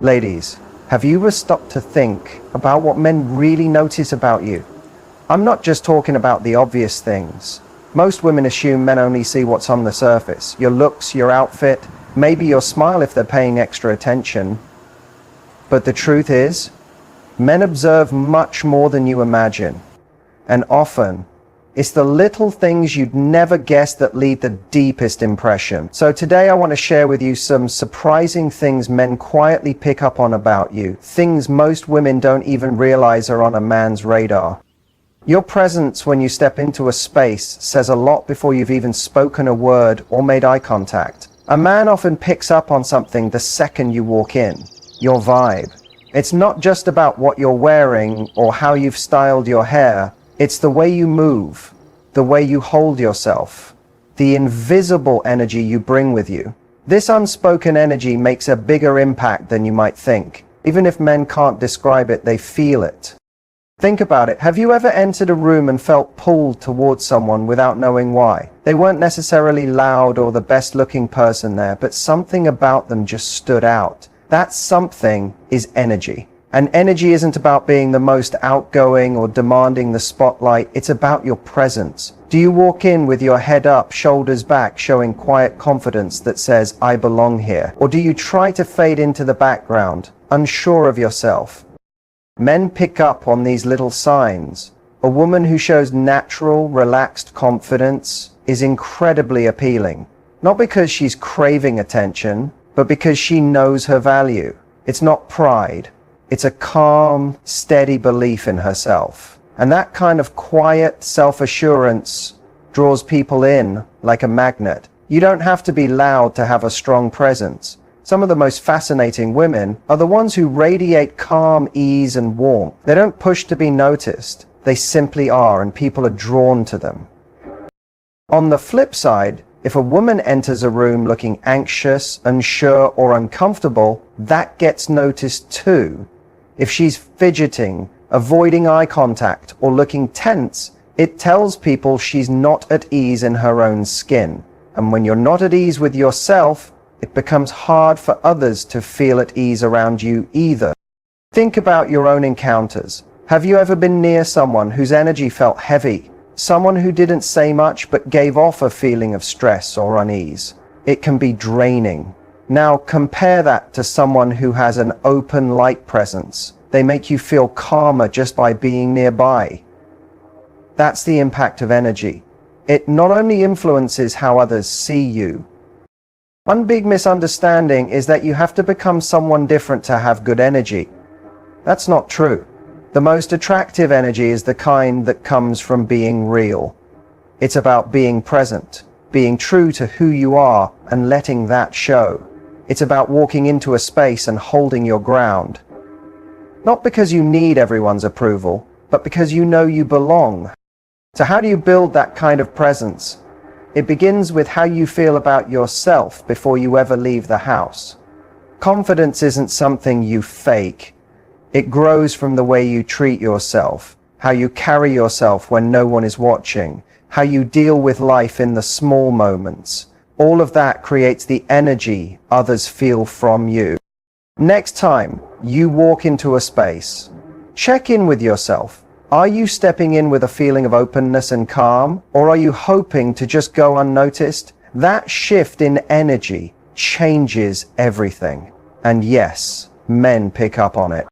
Ladies, have you ever stopped to think about what men really notice about you? I'm not just talking about the obvious things. Most women assume men only see what's on the surface, your looks, your outfit, maybe your smile if they're paying extra attention. But the truth is, men observe much more than you imagine. And often, it's the little things you'd never guess that leave the deepest impression. So today I want to share with you some surprising things men quietly pick up on about you. Things most women don't even realize are on a man's radar. Your presence when you step into a space says a lot before you've even spoken a word or made eye contact. A man often picks up on something the second you walk in. Your vibe. It's not just about what you're wearing or how you've styled your hair. It's the way you move, the way you hold yourself, the invisible energy you bring with you. This unspoken energy makes a bigger impact than you might think. Even if men can't describe it, they feel it. Think about it. Have you ever entered a room and felt pulled towards someone without knowing why? They weren't necessarily loud or the best looking person there, but something about them just stood out. That something is energy. And energy isn't about being the most outgoing or demanding the spotlight. It's about your presence. Do you walk in with your head up, shoulders back, showing quiet confidence that says, I belong here? Or do you try to fade into the background, unsure of yourself? Men pick up on these little signs. A woman who shows natural, relaxed confidence is incredibly appealing. Not because she's craving attention, but because she knows her value. It's not pride. It's a calm, steady belief in herself. And that kind of quiet self-assurance draws people in like a magnet. You don't have to be loud to have a strong presence. Some of the most fascinating women are the ones who radiate calm, ease, and warmth. They don't push to be noticed. They simply are, and people are drawn to them. On the flip side, if a woman enters a room looking anxious, unsure, or uncomfortable, that gets noticed too. If she's fidgeting, avoiding eye contact, or looking tense, it tells people she's not at ease in her own skin. And when you're not at ease with yourself, it becomes hard for others to feel at ease around you either. Think about your own encounters. Have you ever been near someone whose energy felt heavy? Someone who didn't say much but gave off a feeling of stress or unease? It can be draining. Now compare that to someone who has an open, light presence. They make you feel calmer just by being nearby. That's the impact of energy. It not only influences how others see you. One big misunderstanding is that you have to become someone different to have good energy. That's not true. The most attractive energy is the kind that comes from being real. It's about being present, being true to who you are, and letting that show. It's about walking into a space and holding your ground. Not because you need everyone's approval, but because you know you belong. So how do you build that kind of presence? It begins with how you feel about yourself before you ever leave the house. Confidence isn't something you fake. It grows from the way you treat yourself, how you carry yourself when no one is watching, how you deal with life in the small moments. All of that creates the energy others feel from you. Next time you walk into a space, check in with yourself. Are you stepping in with a feeling of openness and calm, or are you hoping to just go unnoticed? That shift in energy changes everything. And yes, men pick up on it.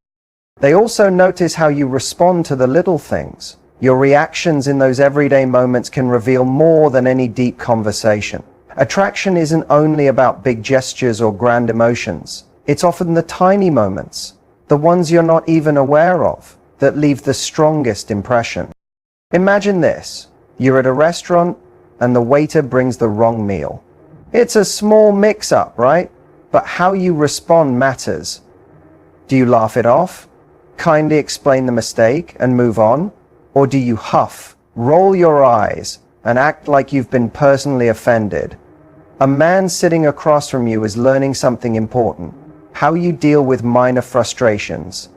They also notice how you respond to the little things. Your reactions in those everyday moments can reveal more than any deep conversation. Attraction isn't only about big gestures or grand emotions. It's often the tiny moments, the ones you're not even aware of, that leave the strongest impression. Imagine this. You're at a restaurant and the waiter brings the wrong meal. It's a small mix-up, right? But how you respond matters. Do you laugh it off? Kindly explain the mistake and move on? Or do you huff, roll your eyes, and act like you've been personally offended? A man sitting across from you is learning something important. How you deal with minor frustrations.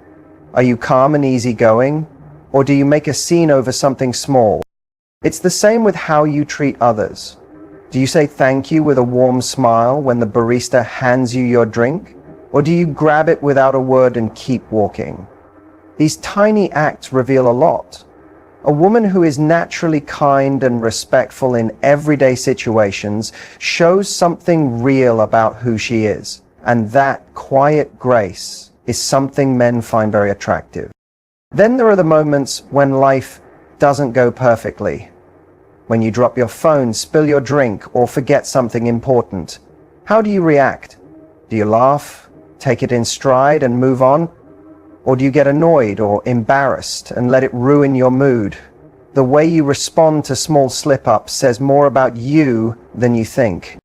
Are you calm and easygoing? Or do you make a scene over something small? It's the same with how you treat others. Do you say thank you with a warm smile when the barista hands you your drink? Or do you grab it without a word and keep walking? These tiny acts reveal a lot. A woman who is naturally kind and respectful in everyday situations shows something real about who she is, and that quiet grace is something men find very attractive. Then there are the moments when life doesn't go perfectly. When you drop your phone, spill your drink, or forget something important. How do you react? Do you laugh, take it in stride and move on? Or do you get annoyed or embarrassed and let it ruin your mood? The way you respond to small slip-ups says more about you than you think.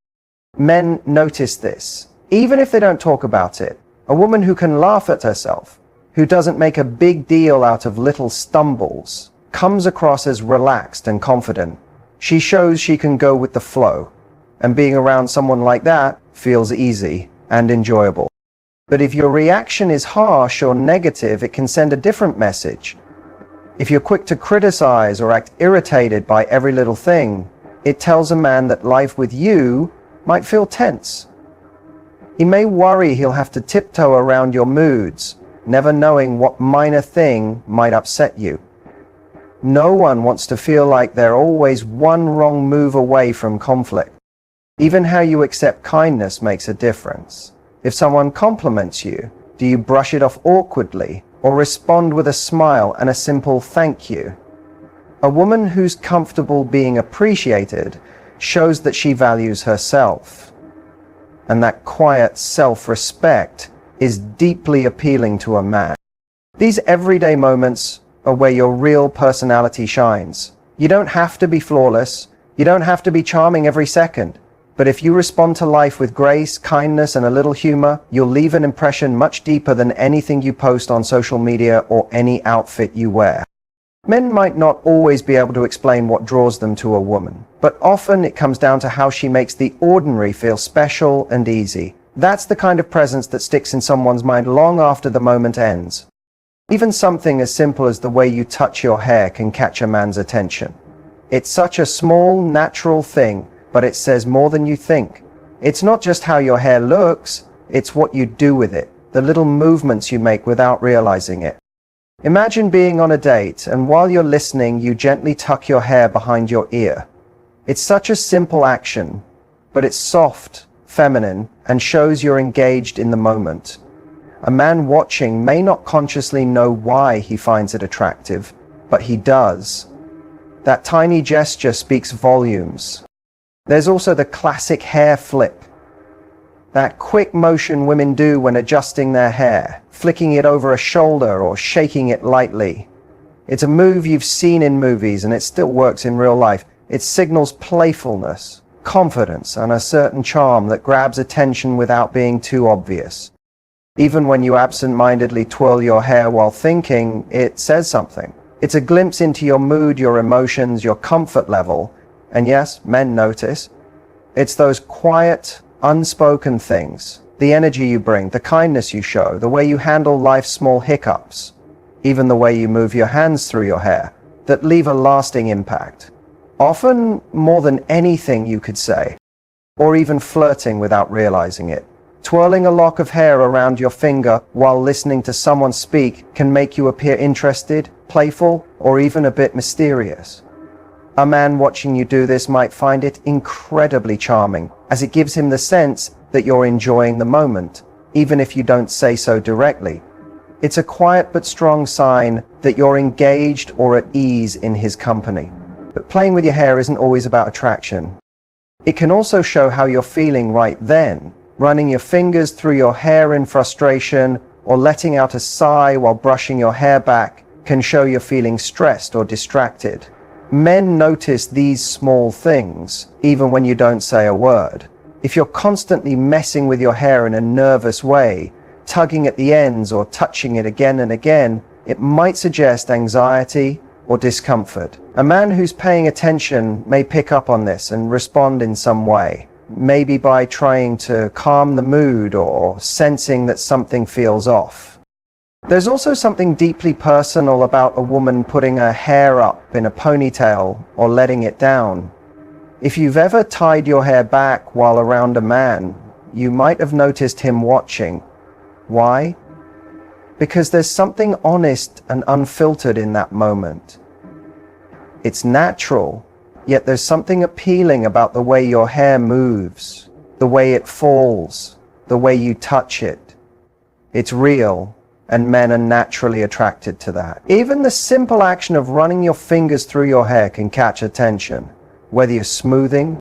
Men notice this, even if they don't talk about it. A woman who can laugh at herself, who doesn't make a big deal out of little stumbles, comes across as relaxed and confident. She shows she can go with the flow, and being around someone like that feels easy and enjoyable. But if your reaction is harsh or negative, it can send a different message. If you're quick to criticize or act irritated by every little thing, it tells a man that life with you might feel tense. He may worry he'll have to tiptoe around your moods, never knowing what minor thing might upset you. No one wants to feel like they're always one wrong move away from conflict. Even how you accept kindness makes a difference. If someone compliments you, do you brush it off awkwardly or respond with a smile and a simple thank you? A woman who's comfortable being appreciated shows that she values herself. And that quiet self-respect is deeply appealing to a man. These everyday moments are where your real personality shines. You don't have to be flawless. You don't have to be charming every second. But if you respond to life with grace, kindness, and a little humor, you'll leave an impression much deeper than anything you post on social media or any outfit you wear. Men might not always be able to explain what draws them to a woman, but often it comes down to how she makes the ordinary feel special and easy. That's the kind of presence that sticks in someone's mind long after the moment ends. Even something as simple as the way you touch your hair can catch a man's attention. It's such a small, natural thing, but it says more than you think. It's not just how your hair looks, it's what you do with it, the little movements you make without realizing it. Imagine being on a date, and while you're listening, you gently tuck your hair behind your ear. It's such a simple action, but it's soft, feminine, and shows you're engaged in the moment. A man watching may not consciously know why he finds it attractive, but he does. That tiny gesture speaks volumes. There's also the classic hair flip. That quick motion women do when adjusting their hair, flicking it over a shoulder or shaking it lightly. It's a move you've seen in movies and it still works in real life. It signals playfulness, confidence, and a certain charm that grabs attention without being too obvious. Even when you absent-mindedly twirl your hair while thinking, it says something. It's a glimpse into your mood, your emotions, your comfort level. And yes, men notice. It's those quiet, unspoken things, the energy you bring, the kindness you show, the way you handle life's small hiccups, even the way you move your hands through your hair, that leave a lasting impact. Often more than anything you could say, or even flirting without realizing it. Twirling a lock of hair around your finger while listening to someone speak can make you appear interested, playful, or even a bit mysterious. A man watching you do this might find it incredibly charming, as it gives him the sense that you're enjoying the moment, even if you don't say so directly. It's a quiet but strong sign that you're engaged or at ease in his company. But playing with your hair isn't always about attraction. It can also show how you're feeling right then. Running your fingers through your hair in frustration or letting out a sigh while brushing your hair back can show you're feeling stressed or distracted. Men notice these small things, even when you don't say a word. If you're constantly messing with your hair in a nervous way, tugging at the ends or touching it again and again, it might suggest anxiety or discomfort. A man who's paying attention may pick up on this and respond in some way, maybe by trying to calm the mood or sensing that something feels off. There's also something deeply personal about a woman putting her hair up in a ponytail or letting it down. If you've ever tied your hair back while around a man, you might have noticed him watching. Why? Because there's something honest and unfiltered in that moment. It's natural, yet there's something appealing about the way your hair moves, the way it falls, the way you touch it. It's real, and men are naturally attracted to that. Even the simple action of running your fingers through your hair can catch attention, whether you're smoothing,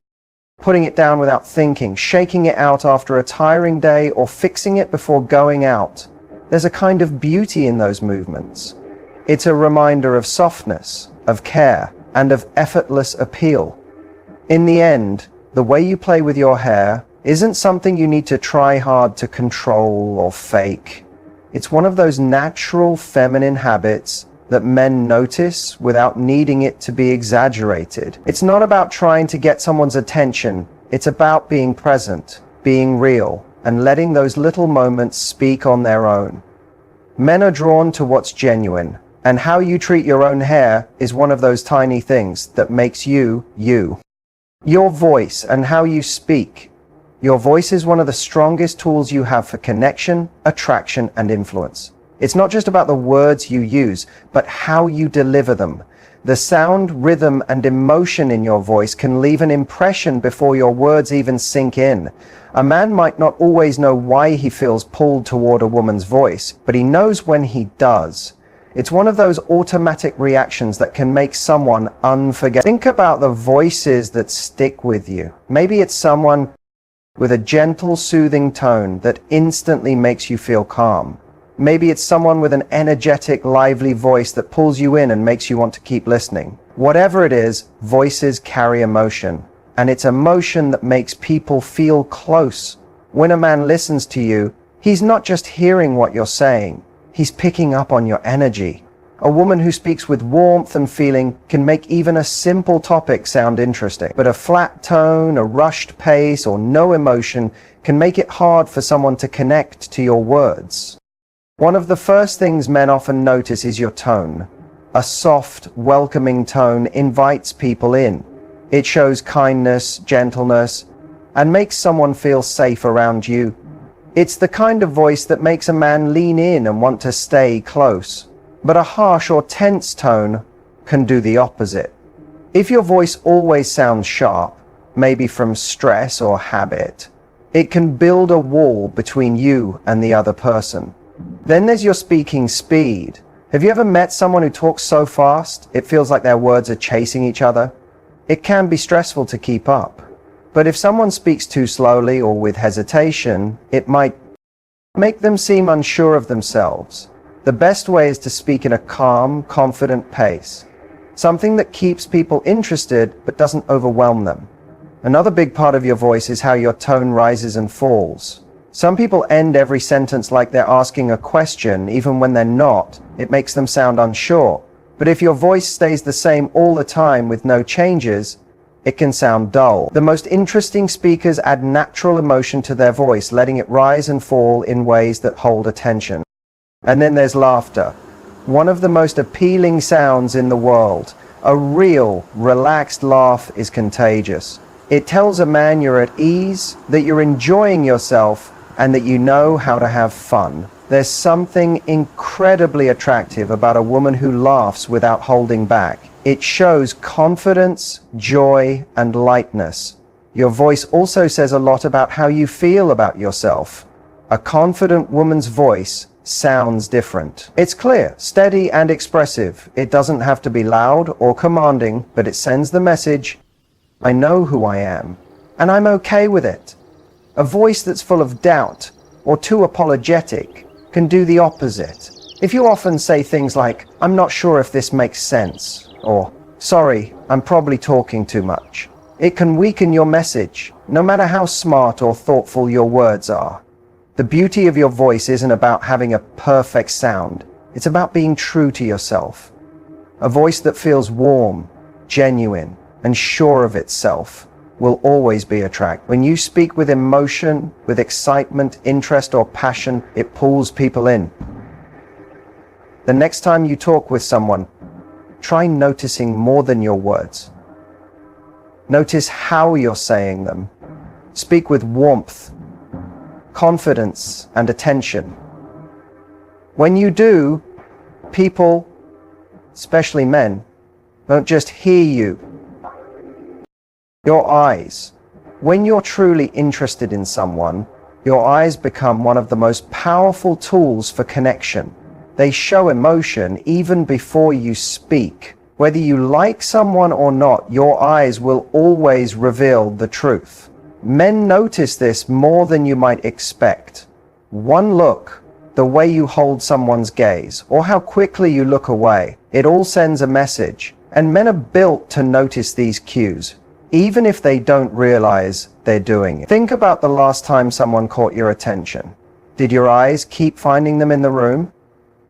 putting it down without thinking, shaking it out after a tiring day, or fixing it before going out. There's a kind of beauty in those movements. It's a reminder of softness, of care, and of effortless appeal. In the end, the way you play with your hair isn't something you need to try hard to control or fake. It's one of those natural feminine habits that men notice without needing it to be exaggerated. It's not about trying to get someone's attention. It's about being present, being real, and letting those little moments speak on their own. Men are drawn to what's genuine, and how you treat your own hair is one of those tiny things that makes you, you. Your voice and how you speak. Your voice is one of the strongest tools you have for connection, attraction, and influence. It's not just about the words you use, but how you deliver them. The sound, rhythm, and emotion in your voice can leave an impression before your words even sink in. A man might not always know why he feels pulled toward a woman's voice, but he knows when he does. It's one of those automatic reactions that can make someone unforgettable. Think about the voices that stick with you. Maybe it's someone with a gentle, soothing tone that instantly makes you feel calm. Maybe it's someone with an energetic, lively voice that pulls you in and makes you want to keep listening. Whatever it is, voices carry emotion, and it's emotion that makes people feel close. When a man listens to you, he's not just hearing what you're saying, he's picking up on your energy. A woman who speaks with warmth and feeling can make even a simple topic sound interesting. But a flat tone, a rushed pace, or no emotion can make it hard for someone to connect to your words. One of the first things men often notice is your tone. A soft, welcoming tone invites people in. It shows kindness, gentleness, and makes someone feel safe around you. It's the kind of voice that makes a man lean in and want to stay close. But a harsh or tense tone can do the opposite. If your voice always sounds sharp, maybe from stress or habit, it can build a wall between you and the other person. Then there's your speaking speed. Have you ever met someone who talks so fast, it feels like their words are chasing each other? It can be stressful to keep up. But if someone speaks too slowly or with hesitation, it might make them seem unsure of themselves. The best way is to speak in a calm, confident pace. Something that keeps people interested but doesn't overwhelm them. Another big part of your voice is how your tone rises and falls. Some people end every sentence like they're asking a question, even when they're not. It makes them sound unsure. But if your voice stays the same all the time with no changes, it can sound dull. The most interesting speakers add natural emotion to their voice, letting it rise and fall in ways that hold attention. And then there's laughter. One of the most appealing sounds in the world. A real, relaxed laugh is contagious. It tells a man you're at ease, that you're enjoying yourself, and that you know how to have fun. There's something incredibly attractive about a woman who laughs without holding back. It shows confidence, joy, and lightness. Your voice also says a lot about how you feel about yourself. A confident woman's voice sounds different. It's clear, steady, and expressive. It doesn't have to be loud or commanding, but it sends the message, I know who I am, and I'm okay with it. A voice that's full of doubt or too apologetic can do the opposite. If you often say things like, I'm not sure if this makes sense, or sorry, I'm probably talking too much, it can weaken your message, no matter how smart or thoughtful your words are. The beauty of your voice isn't about having a perfect sound. It's about being true to yourself. A voice that feels warm, genuine, and sure of itself will always be attractive. When you speak with emotion, with excitement, interest, or passion, it pulls people in. The next time you talk with someone, try noticing more than your words. Notice how you're saying them. Speak with warmth, confidence, and attention. When you do, people, especially men, don't just hear you. Your eyes. When you're truly interested in someone, your eyes become one of the most powerful tools for connection. They show emotion even before you speak. Whether you like someone or not, your eyes will always reveal the truth. Men notice this more than you might expect. One look, the way you hold someone's gaze, or how quickly you look away, it all sends a message. And men are built to notice these cues, even if they don't realize they're doing it. Think about the last time someone caught your attention. Did your eyes keep finding them in the room?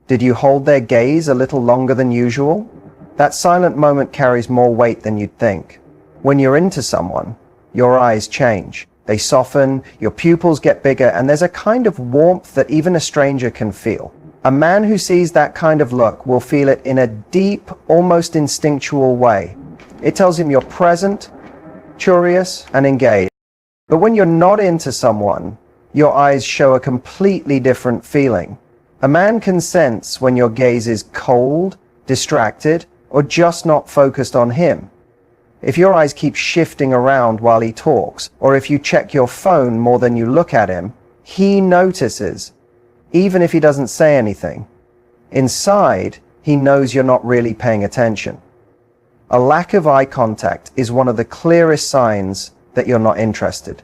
Did you hold their gaze a little longer than usual? That silent moment carries more weight than you'd think. When you're into someone, your eyes change. They soften, your pupils get bigger, and there's a kind of warmth that even a stranger can feel. A man who sees that kind of look will feel it in a deep, almost instinctual way. It tells him you're present, curious, and engaged. But when you're not into someone, your eyes show a completely different feeling. A man can sense when your gaze is cold, distracted, or just not focused on him. If your eyes keep shifting around while he talks, or if you check your phone more than you look at him, he notices, even if he doesn't say anything. Inside, he knows you're not really paying attention. A lack of eye contact is one of the clearest signs that you're not interested.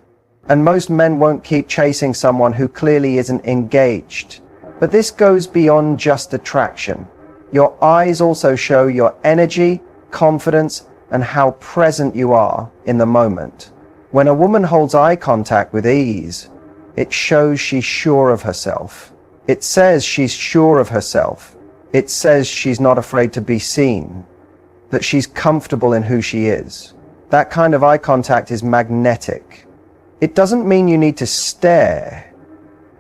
And most men won't keep chasing someone who clearly isn't engaged. But this goes beyond just attraction. Your eyes also show your energy, confidence, and how present you are in the moment. When a woman holds eye contact with ease, it shows she's sure of herself. It says she's sure of herself. It says she's not afraid to be seen, that she's comfortable in who she is. That kind of eye contact is magnetic. It doesn't mean you need to stare.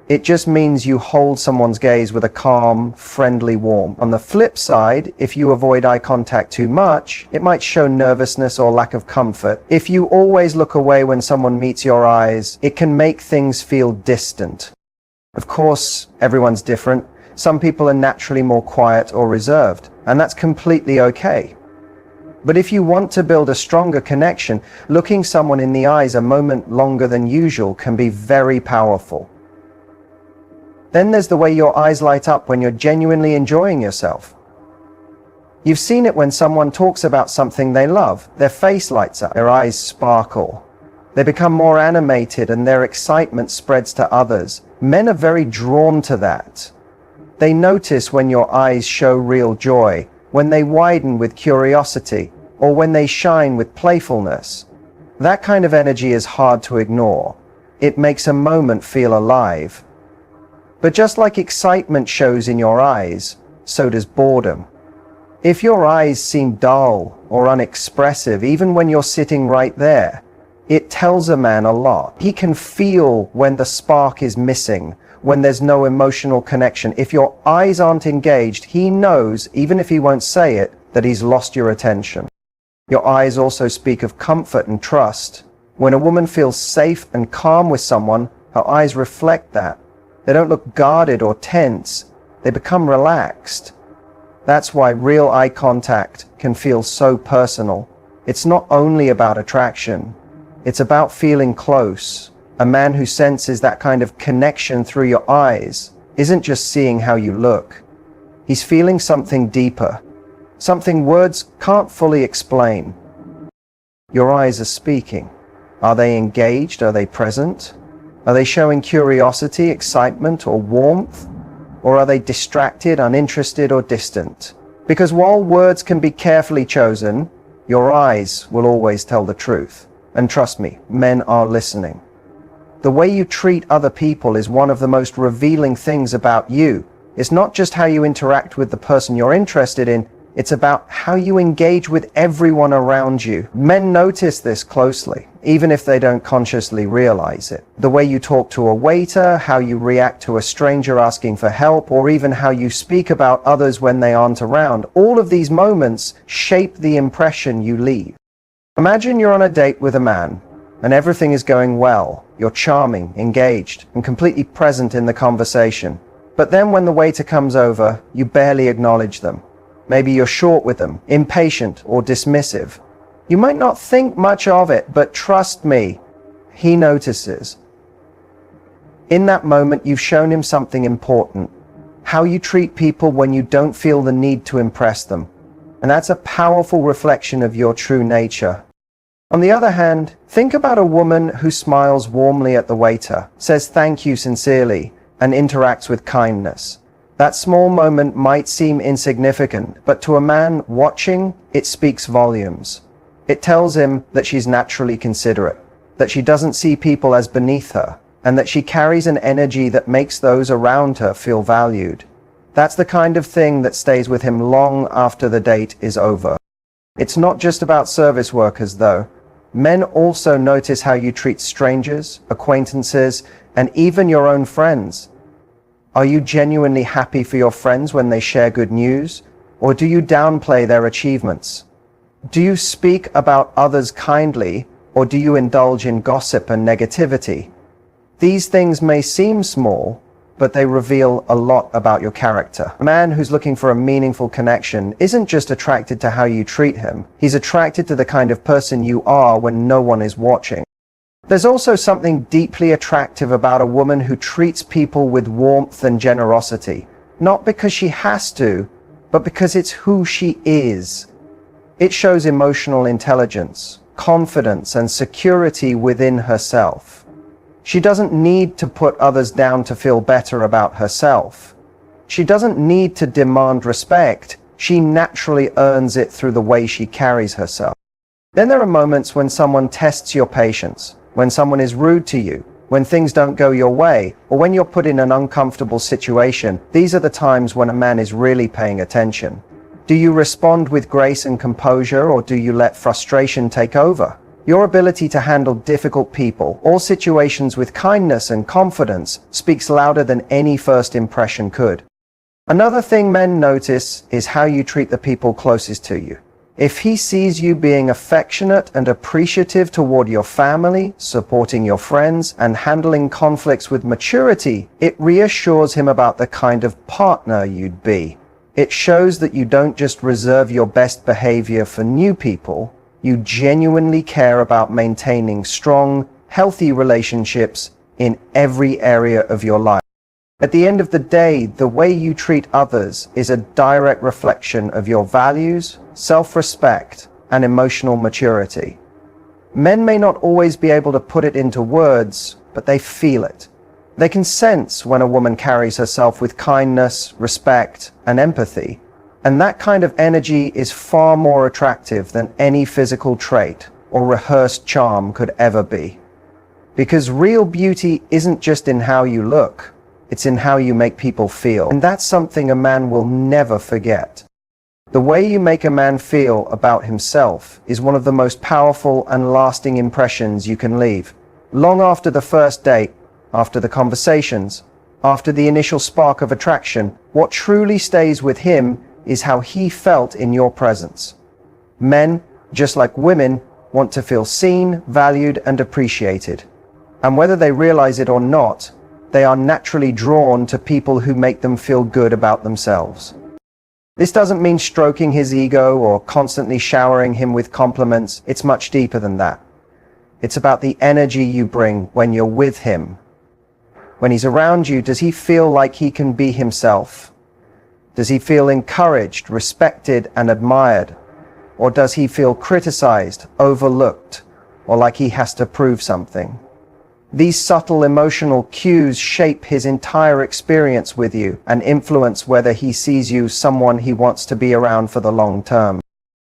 It just means you hold someone's gaze with a calm, friendly warmth. On the flip side, if you avoid eye contact too much, it might show nervousness or lack of comfort. If you always look away when someone meets your eyes, it can make things feel distant. Of course, everyone's different. Some people are naturally more quiet or reserved, and that's completely okay. But if you want to build a stronger connection, looking someone in the eyes a moment longer than usual can be very powerful. Then there's the way your eyes light up when you're genuinely enjoying yourself. You've seen it when someone talks about something they love. Their face lights up, their eyes sparkle. They become more animated and their excitement spreads to others. Men are very drawn to that. They notice when your eyes show real joy, when they widen with curiosity, or when they shine with playfulness. That kind of energy is hard to ignore. It makes a moment feel alive. But just like excitement shows in your eyes, so does boredom. If your eyes seem dull or unexpressive, even when you're sitting right there, it tells a man a lot. He can feel when the spark is missing, when there's no emotional connection. If your eyes aren't engaged, he knows, even if he won't say it, that he's lost your attention. Your eyes also speak of comfort and trust. When a woman feels safe and calm with someone, her eyes reflect that. They don't look guarded or tense. They become relaxed. That's why real eye contact can feel so personal. It's not only about attraction. It's about feeling close. A man who senses that kind of connection through your eyes isn't just seeing how you look. He's feeling something deeper, something words can't fully explain. Your eyes are speaking. Are they engaged? Are they present? Are they showing curiosity, excitement, or warmth? Or are they distracted, uninterested, or distant? Because while words can be carefully chosen, your eyes will always tell the truth. And trust me, men are listening. The way you treat other people is one of the most revealing things about you. It's not just how you interact with the person you're interested in, it's about how you engage with everyone around you. Men notice this closely, even if they don't consciously realize it. The way you talk to a waiter, how you react to a stranger asking for help, or even how you speak about others when they aren't around. All of these moments shape the impression you leave. Imagine you're on a date with a man, and everything is going well. You're charming, engaged, and completely present in the conversation. But then when the waiter comes over, you barely acknowledge them. Maybe you're short with them, impatient or dismissive. You might not think much of it, but trust me, he notices. In that moment, you've shown him something important. How you treat people when you don't feel the need to impress them. And that's a powerful reflection of your true nature. On the other hand, think about a woman who smiles warmly at the waiter, says thank you sincerely, and interacts with kindness. That small moment might seem insignificant, but to a man watching, it speaks volumes. It tells him that she's naturally considerate, that she doesn't see people as beneath her, and that she carries an energy that makes those around her feel valued. That's the kind of thing that stays with him long after the date is over. It's not just about service workers, though. Men also notice how you treat strangers, acquaintances, and even your own friends. Are you genuinely happy for your friends when they share good news? Or do you downplay their achievements? Do you speak about others kindly, or do you indulge in gossip and negativity? These things may seem small, but they reveal a lot about your character. A man who's looking for a meaningful connection isn't just attracted to how you treat him. He's attracted to the kind of person you are when no one is watching. There's also something deeply attractive about a woman who treats people with warmth and generosity, not because she has to, but because it's who she is. It shows emotional intelligence, confidence, and security within herself. She doesn't need to put others down to feel better about herself. She doesn't need to demand respect. She naturally earns it through the way she carries herself. Then there are moments when someone tests your patience, when someone is rude to you, when things don't go your way, or when you're put in an uncomfortable situation. These are the times when a man is really paying attention. Do you respond with grace and composure, or do you let frustration take over? Your ability to handle difficult people or situations with kindness and confidence speaks louder than any first impression could. Another thing men notice is how you treat the people closest to you. If he sees you being affectionate and appreciative toward your family, supporting your friends, and handling conflicts with maturity, it reassures him about the kind of partner you'd be. It shows that you don't just reserve your best behavior for new people. You genuinely care about maintaining strong, healthy relationships in every area of your life. At the end of the day, the way you treat others is a direct reflection of your values, self-respect, and emotional maturity. Men may not always be able to put it into words, but they feel it. They can sense when a woman carries herself with kindness, respect, and empathy. And that kind of energy is far more attractive than any physical trait or rehearsed charm could ever be. Because real beauty isn't just in how you look, it's in how you make people feel. And that's something a man will never forget. The way you make a man feel about himself is one of the most powerful and lasting impressions you can leave. Long after the first date, after the conversations, after the initial spark of attraction, what truly stays with him is how he felt in your presence. Men, just like women, want to feel seen, valued, and appreciated. And whether they realize it or not, they are naturally drawn to people who make them feel good about themselves. This doesn't mean stroking his ego or constantly showering him with compliments. It's much deeper than that. It's about the energy you bring when you're with him. When he's around you, does he feel like he can be himself? Does he feel encouraged, respected, and admired? Or does he feel criticized, overlooked, or like he has to prove something? These subtle emotional cues shape his entire experience with you and influence whether he sees you someone he wants to be around for the long term.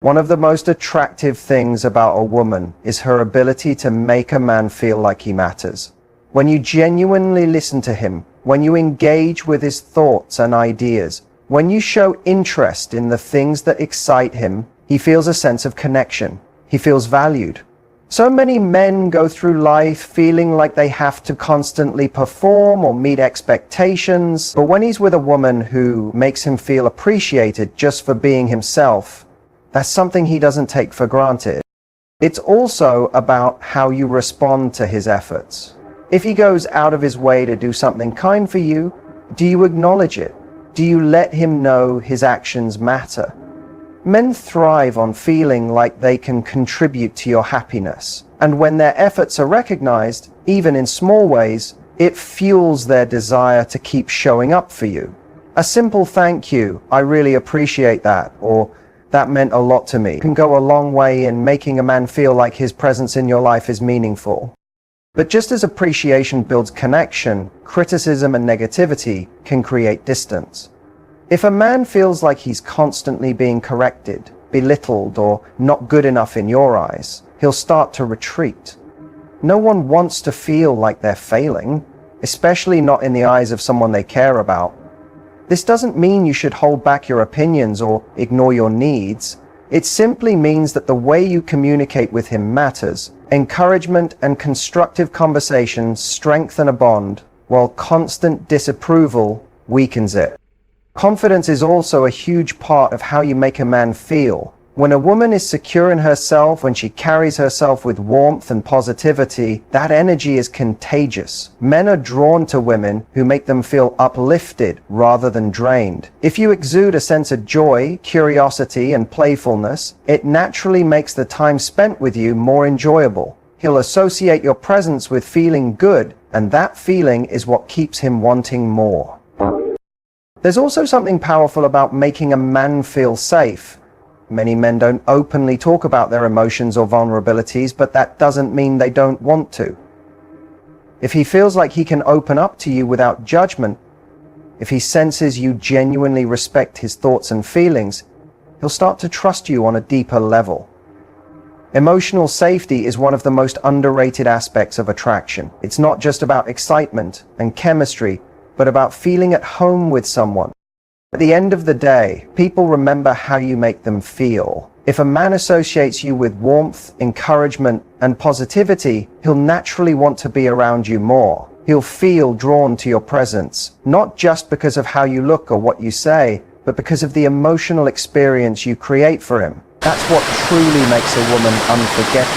One of the most attractive things about a woman is her ability to make a man feel like he matters. When you genuinely listen to him, when you engage with his thoughts and ideas, when you show interest in the things that excite him, he feels a sense of connection. He feels valued. So many men go through life feeling like they have to constantly perform or meet expectations. But when he's with a woman who makes him feel appreciated just for being himself, that's something he doesn't take for granted. It's also about how you respond to his efforts. If he goes out of his way to do something kind for you, Do you acknowledge it? Do you let him know his actions matter? Men thrive on feeling like they can contribute to your happiness, and when their efforts are recognized, even in small ways, it fuels their desire to keep showing up for you. A simple thank you, "I really appreciate that," or "that meant a lot to me," can go a long way in making a man feel like his presence in your life is meaningful. But just as appreciation builds connection, criticism and negativity can create distance. If a man feels like he's constantly being corrected, belittled, or not good enough in your eyes, he'll start to retreat. No one wants to feel like they're failing, especially not in the eyes of someone they care about. This doesn't mean you should hold back your opinions or ignore your needs. It simply means that the way you communicate with him matters. Encouragement and constructive conversations strengthen a bond, while constant disapproval weakens it. Confidence is also a huge part of how you make a man feel. When a woman is secure in herself, when she carries herself with warmth and positivity, that energy is contagious. Men are drawn to women who make them feel uplifted rather than drained. If you exude a sense of joy, curiosity, and playfulness, it naturally makes the time spent with you more enjoyable. He'll associate your presence with feeling good, and that feeling is what keeps him wanting more. There's also something powerful about making a man feel safe. Many men don't openly talk about their emotions or vulnerabilities, but that doesn't mean they don't want to. If he feels like he can open up to you without judgment, if he senses you genuinely respect his thoughts and feelings, he'll start to trust you on a deeper level. Emotional safety is one of the most underrated aspects of attraction. It's not just about excitement and chemistry, but about feeling at home with someone. At the end of the day, people remember how you make them feel. If a man associates you with warmth, encouragement, and positivity, he'll naturally want to be around you more. He'll feel drawn to your presence, not just because of how you look or what you say, but because of the emotional experience you create for him. That's what truly makes a woman unforgettable.